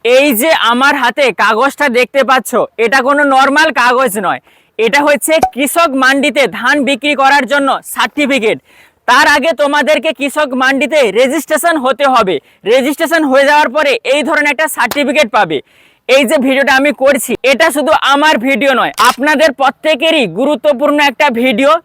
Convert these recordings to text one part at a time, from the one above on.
এই যে আমার হাতে কাগজটা দেখতে পাচ্ছ, এটা কোনো নর্মাল কাগজ নয়। এটা হচ্ছে কৃষক মান্ডিতে ধান বিক্রি করার জন্য সার্টিফিকেট। তার আগে তোমাদেরকে কৃষক মান্ডিতে রেজিস্ট্রেশন হতে হবে। রেজিস্ট্রেশন হয়ে যাওয়ার পরে এই ধরনের একটা সার্টিফিকেট পাবে। এই যে ভিডিওটা আমি করছি, এটা শুধু আমার ভিডিও নয়, আপনাদের প্রত্যেকেরই গুরুত্বপূর্ণ একটা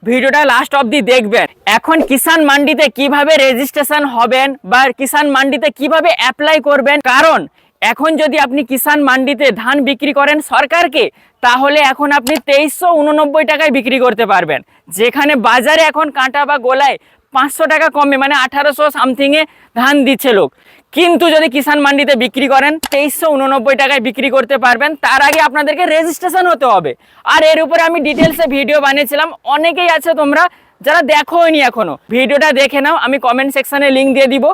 ভিডিওটা লাস্ট অবধি দেখবেন। এখন কিষাণ মান্ডিতে কিভাবে রেজিস্ট্রেশন হবেন বা কিষাণ মান্ডিতে কিভাবে অ্যাপ্লাই করবেন, কারণ এখন যদি আপনি কিষাণ মান্ডিতে ধান বিক্রি করেন সরকারকে, তাহলে এখন আপনি 2389 টাকায় বিক্রি করতে পারবেন, যেখানে বাজারে এখন কাঁটা বা গোলায় 500 টাকা কমে, মানে 1800 সামথিংয়ে ধান দিচ্ছে লোক। কিন্তু যদি কিষাণ মান্ডিতে বিক্রি করেন 2389 টাকায় বিক্রি করতে পারবেন। তার আগে আপনাদেরকে রেজিস্ট্রেশন হতে হবে। আর এর উপরে আমি ডিটেলসে ভিডিও বানিয়েছিলাম, অনেকেই আছে তোমরা যারা দেখোনি এখনো, ভিডিওটা দেখে নাও, আমি কমেন্ট সেকশনে লিঙ্ক দিয়ে দিব।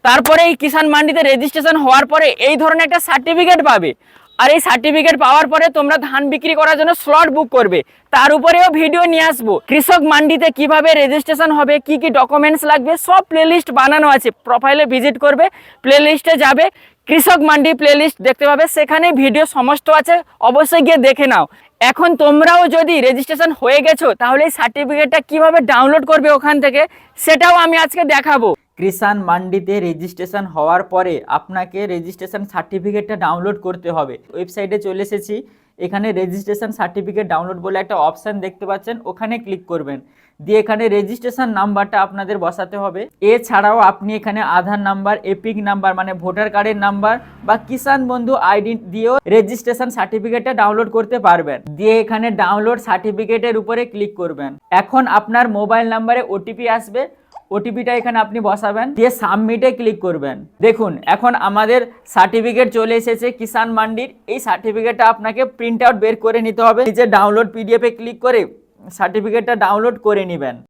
তারপরে এই কিষাণ মান্ডিতে রেজিস্ট্রেশন হওয়ার পরে এই ধরনের একটা সার্টিফিকেট পাবে। আর এই সার্টিফিকেট পাওয়ার পরে তোমরা ধান বিক্রি করার জন্য স্লট বুক করবে। তার উপরেও ভিডিও নিয়ে আসবো, কৃষক মান্ডিতে কিভাবে রেজিস্ট্রেশন হবে, কি কি ডকুমেন্টস লাগবে, সব প্লেলিস্ট বানানো আছে। প্রোফাইলে ভিজিট করবে, প্লেলিস্টে যাবে, কৃষক মান্ডি প্লেলিস্ট দেখতে পাবে, সেখানে ভিডিও সমস্ত আছে, অবশ্যই গিয়ে দেখে নাও। এখন তোমরাও যদি রেজিস্ট্রেশন হয়ে গেছো, তাহলে এই সার্টিফিকেটটা কিভাবে ডাউনলোড করবে ওখান থেকে, সেটাও আমি আজকে দেখাবো। কিষাণ মান্ডিতে রেজিস্ট্রেশন হওয়ার পরে আপনাকে রেজিস্ট্রেশন সার্টিফিকেটটা ডাউনলোড করতে হবে। ওয়েবসাইটে চলে এসেছি, এখানে রেজিস্ট্রেশন সার্টিফিকেট ডাউনলোড বলে একটা অপশান দেখতে পাচ্ছেন, ওখানে ক্লিক করবেন। দিয়ে এখানে রেজিস্ট্রেশন নাম্বারটা আপনাদের বসাতে হবে। এছাড়াও আপনি এখানে আধার নাম্বার, এপিক নাম্বার মানে ভোটার কার্ডের নাম্বার বা কিষাণ বন্ধু আইডি দিয়েও রেজিস্ট্রেশন সার্টিফিকেটটা ডাউনলোড করতে পারবেন। দিয়ে এখানে ডাউনলোড সার্টিফিকেটের উপরে ক্লিক করবেন। এখন আপনার মোবাইল নাম্বারে ওটিপি আসবে, ওটিপিটা এখানে আপনি বসাবেন, দিয়ে সাবমিটে ক্লিক করবেন। দেখুন এখন আমাদের সার্টিফিকেট চলে এসেছে কিষাণ মান্ডির। এই সার্টিফিকেটটা আপনাকে প্রিন্ট আউট বের করে নিতে হবে, এই যে ডাউনলোড পিডিএফে ক্লিক করে সার্টিফিকেটটা ডাউনলোড করে নেবেন।